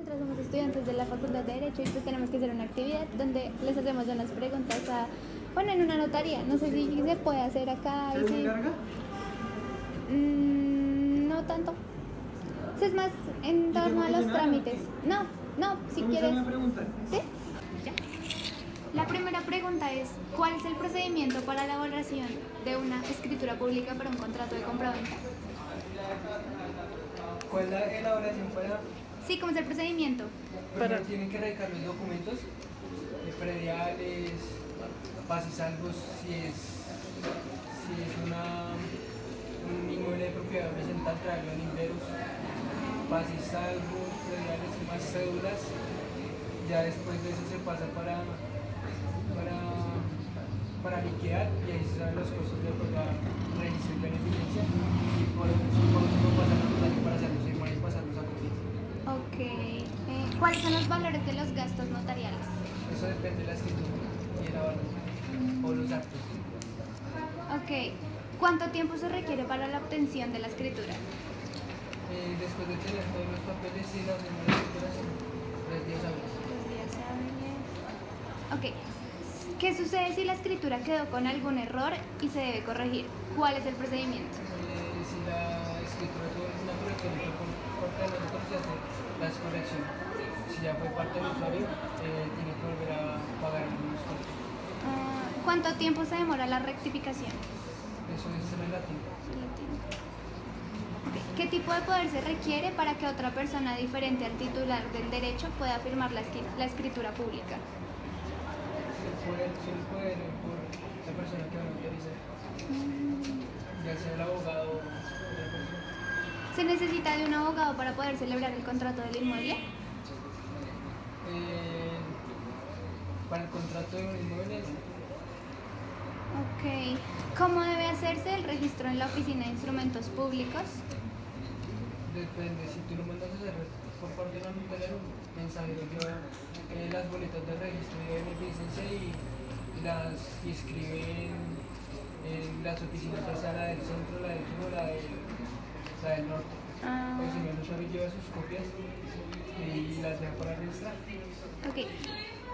nosotros somos estudiantes de la Facultad de Derecho y pues tenemos que hacer una actividad donde les hacemos unas preguntas bueno, en una notaría. No sé si se puede hacer acá. ¿Se me encarga? No tanto. Eso es más en torno a los trámites. No, si quieres. Una pregunta. ¿Sí? Ya. La primera pregunta es, ¿cuál es el procedimiento para la elaboración de una escritura pública para un contrato de compraventa? ¿Cuál es la elaboración para? Sí, ¿cómo es el procedimiento? Primero tienen que radicar los documentos prediales, paz y salvos, si es un inmueble de propiedad horizontal, traerlo en Inverus, paz y salvos, prediales y más cédulas. Ya después de eso se pasa para liquidar y ahí se saben los costos de registro y beneficencia y por último pasar a notario para hacer los firmas y pasarlos a copias. Ok. ¿Cuáles son los valores de los gastos notariales? Eso depende de la escritura y el aval o los actos. Ok. ¿Cuánto tiempo se requiere para la obtención de la escritura? Después de tener todos los papeles y la firma de la escritura, 3 días hábiles. 2 días hábiles. Ok. ¿Qué sucede si la escritura quedó con algún error y se debe corregir? ¿Cuál es el procedimiento? Si la escritura tuvo una corrección y fue por parte de nosotros, se hace las correcciones. Si ya fue parte del usuario, tiene que volver a pagar algunos costos. ¿Cuánto tiempo se demora la rectificación? Eso es relativo. Ok. ¿Qué tipo de poder se requiere para que otra persona diferente al titular del derecho pueda firmar la escritura pública? El poder por la persona que va a autorizar, ya sea el abogado o otra persona. ¿Se necesita de un abogado para poder celebrar el contrato del inmueble? Para el contrato de un inmueble, Ok. ¿Cómo debe hacerse el registro en la Oficina de Instrumentos Públicos? depende. Si tú lo mandas a hacer por parte de la notaria, un mensajero lleva las boletas de registro de beneficencia y las inscribe en las oficinas, ya sea la del centro, la del sur o la del norte. El señor usuario lleva sus copias y las deja para registrar. Ok.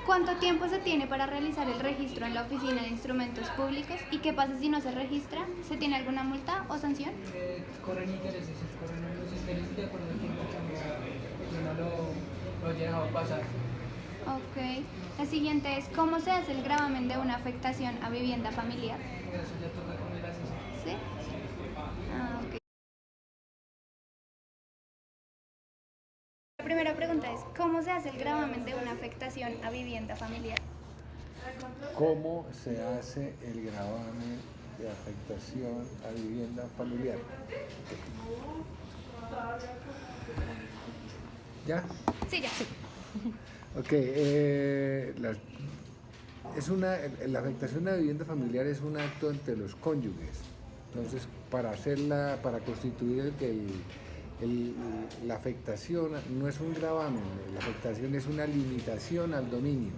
¿Cuánto tiempo se tiene para realizar el registro en la Oficina de Instrumentos Públicos? ¿Y qué pasa si no se registra? ¿Se tiene alguna multa o sanción? Corren intereses, corren los intereses de acuerdo al tiempo que uno lo haya dejado pasar. Ok. La siguiente es, ¿cómo se hace el gravamen de una afectación a vivienda familiar? Eso ya toca con el asesor. ¿Sí? Ok. La primera pregunta es, ¿cómo se hace el gravamen de una afectación a vivienda familiar? ¿Cómo se hace el gravamen de afectación a vivienda familiar? ¿Ya? Sí, ya. Ok. La afectación a vivienda familiar es un acto entre los cónyuges. Entonces, para constituir la afectación no es un gravamen, la afectación es una limitación al dominio.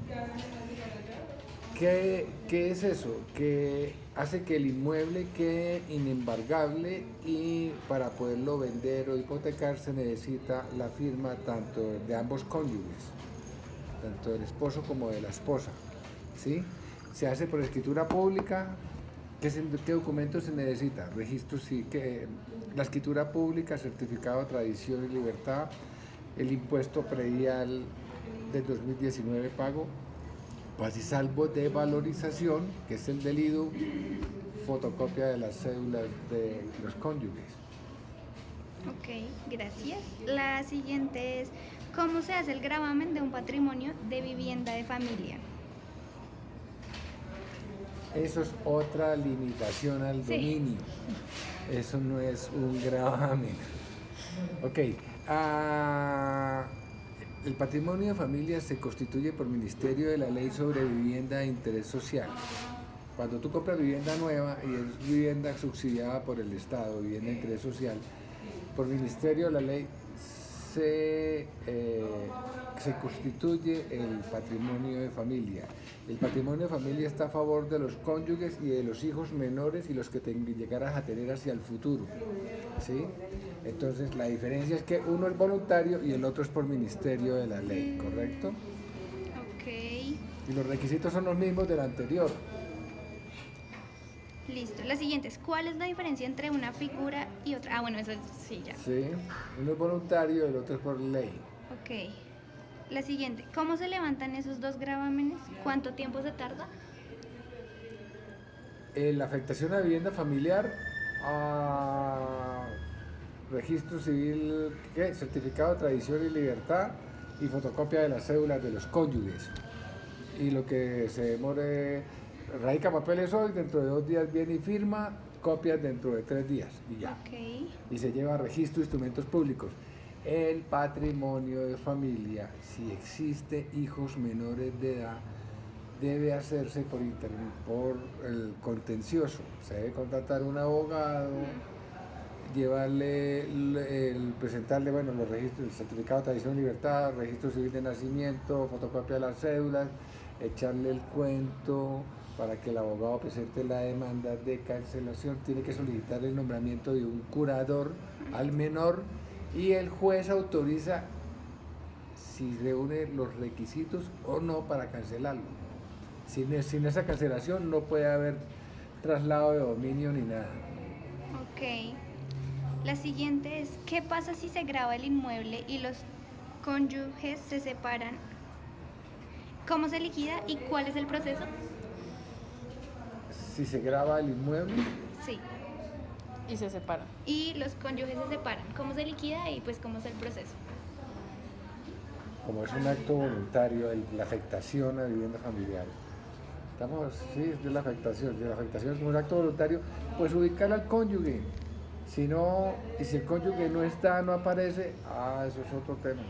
¿Qué es eso? Que hace que el inmueble quede inembargable y para poderlo vender o hipotecar se necesita la firma tanto de ambos cónyuges, tanto del esposo como de la esposa, ¿sí? Se hace por escritura pública. ¿Qué documentos se necesita? Registro, sí, la escritura pública, certificado de tradición y libertad, el impuesto predial del 2019 pago, paz y salvo de valorización, que es el del IDU, fotocopia de las cédulas de los cónyuges. Ok, gracias. La siguiente es, ¿cómo se hace el gravamen de un patrimonio de vivienda de familia? Eso es otra limitación al dominio. Eso no es un gravamen. Ok. El patrimonio de familia se constituye por ministerio de la Ley sobre Vivienda de Interés Social. Cuando tú compras vivienda nueva y es vivienda subsidiada por el Estado, vivienda de interés social, por ministerio de la Ley se constituye el patrimonio de familia. El patrimonio de familia está a favor de los cónyuges y de los hijos menores y los que llegaras a tener hacia el futuro, ¿sí? Entonces la diferencia es que uno es voluntario y el otro es por ministerio de la ley, ¿correcto? Ok, Y los requisitos son los mismos del anterior. listo. La siguiente es, ¿cuál es la diferencia entre una figura y otra? Ah, bueno, eso sí, ya. Sí, uno es voluntario y el otro es por ley. Ok. La siguiente, ¿cómo se levantan esos dos gravámenes? ¿Cuánto tiempo se tarda? La afectación a vivienda familiar, a registro civil, ¿qué? Certificado de tradición y libertad y fotocopia de las cédulas de los cónyuges. Y lo que se demore, radica papeles hoy, dentro de 2 días viene y firma, copias dentro de 3 días y ya. Ok. Y se lleva a registro de instrumentos públicos. El patrimonio de familia, si existe hijos menores de edad, debe hacerse por el contencioso. Se debe contratar un abogado, llevarle, presentarle, bueno, los registros, el certificado de tradición y libertad, registro civil de nacimiento, fotocopia de las cédulas, echarle el cuento para que el abogado presente la demanda de cancelación. Tiene que solicitar el nombramiento de un curador al menor y el juez autoriza si reúne los requisitos o no para cancelarlo. Sin esa cancelación no puede haber traslado de dominio ni nada. Ok. La siguiente es, ¿qué pasa si se graba el inmueble y los cónyuges se separan? ¿Cómo se liquida y cuál es el proceso? Si se graba el inmueble, Sí. Y se separan. Y los cónyuges se separan. ¿Cómo se liquida y pues cómo es el proceso? como es un acto voluntario, la afectación a vivienda familiar. Estamos, sí, es de la afectación es como un acto voluntario, pues ubicar al cónyuge. Si no, y si el cónyuge no está, no aparece, eso es otro tema.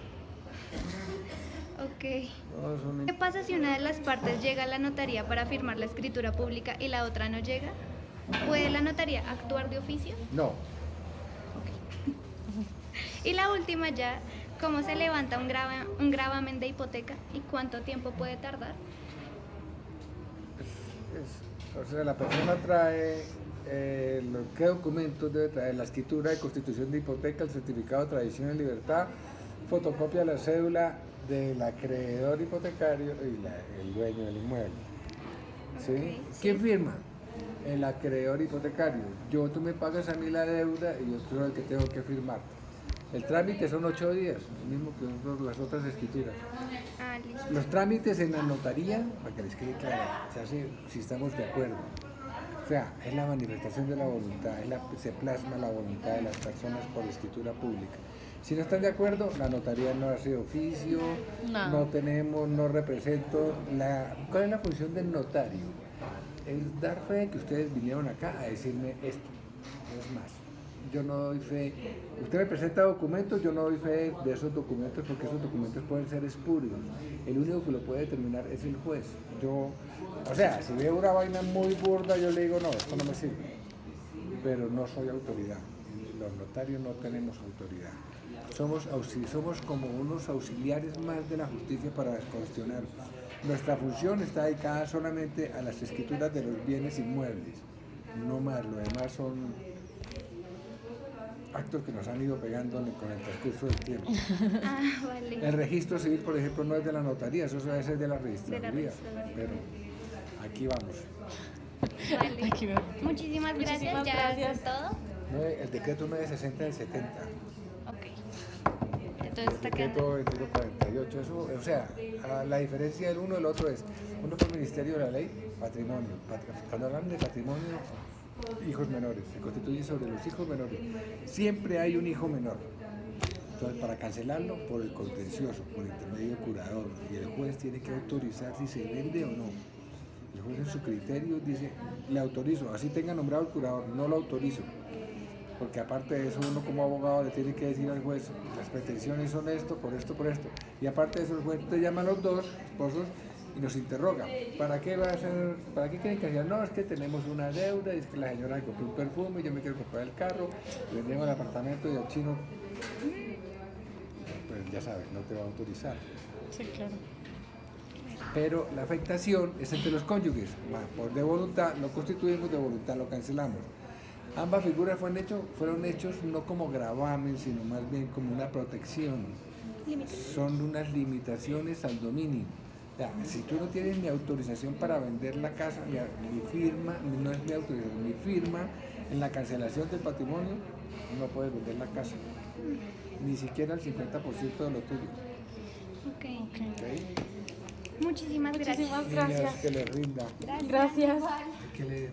Ok. No, son... ¿Qué pasa si una de las partes llega a la notaría para firmar la escritura pública y la otra no llega? ¿Puede la notaría actuar de oficio? No, Y la última ya, ¿cómo se levanta un gravamen de hipoteca y cuánto tiempo puede tardar? o sea, la persona trae, ¿qué documentos debe traer? La escritura de constitución de hipoteca, el certificado de tradición y libertad, fotocopia de la cédula del acreedor hipotecario y el dueño del inmueble. ¿Sí? Ok, sí. ¿Quién firma? El acreedor hipotecario. Tú me pagas a mí la deuda y yo soy el que tengo que firmar. El trámite son 8 días, lo mismo que las otras escrituras. Ah, listo. Los trámites en la notaría, para que les quede claro, se hace si estamos de acuerdo. O sea, es la manifestación de la voluntad, se plasma la voluntad de las personas por escritura pública. Si no están de acuerdo, la notaría no hace oficio, no represento. ¿Cuál es la función del notario? Es dar fe de que ustedes vinieron acá a decirme esto, no es más. Yo no doy fe, usted me presenta documentos, yo no doy fe de esos documentos porque esos documentos pueden ser espurios. El único que lo puede determinar es el juez. O sea, si veo una vaina muy burda, yo le digo, no, esto no me sirve. Pero no soy autoridad. Los notarios no tenemos autoridad. Somos como unos auxiliares más de la justicia para cuestionar. Nuestra función está dedicada solamente a las escrituras de los bienes inmuebles, no más, lo demás son actos que nos han ido pegando con el transcurso del tiempo. Ah, vale. El registro civil, por ejemplo, no es de la notaría, eso debe ser de la De registraduría, la registraduría. pero aquí vamos. Vale. Aquí veo. Muchísimas gracias, Muchísimas ya gracias. eso es todo. El decreto 960 del 70, Ok. Entonces el está quedando. decreto 2148, eso, o sea, la diferencia del uno y del otro es, uno por Ministerio de la Ley, patrimonio. Cuando hablan de patrimonio, hijos menores, se constituye sobre los hijos menores. Siempre hay un hijo menor. Entonces, para cancelarlo, por el contencioso, por intermedio del curador, y el juez tiene que autorizar si se vende o no. El juez en su criterio dice, le autorizo, así tenga nombrado el curador, no lo autorizo. Porque aparte de eso, uno como abogado le tiene que decir al juez, las pretensiones son esto, por esto, por esto. Y aparte de eso, el juez te llama a los dos esposos y nos interroga. ¿Para qué va a hacer? ¿Para qué quieren cancelar? No, es que tenemos una deuda, y es que la señora compró un perfume, y yo me quiero comprar el carro, vendemos el apartamento y el chino. ya sabes, no te va a autorizar. Sí, claro. Pero la afectación es entre los cónyuges. Por de voluntad lo constituimos, de voluntad lo cancelamos. Ambas figuras fueron hechos no como gravamen, sino más bien como una protección. Son unas limitaciones al dominio. O sea, si tú no tienes mi autorización para vender la casa, mi firma, no es mi autorización, mi firma en la cancelación del patrimonio, no puedes vender la casa. Ni siquiera el 50% de lo tuyo. Ok. Ok. ¿Ok? Muchísimas gracias. Muchísimas Niñas, gracias. que les rinda. Gracias. Igual. Hay que leer.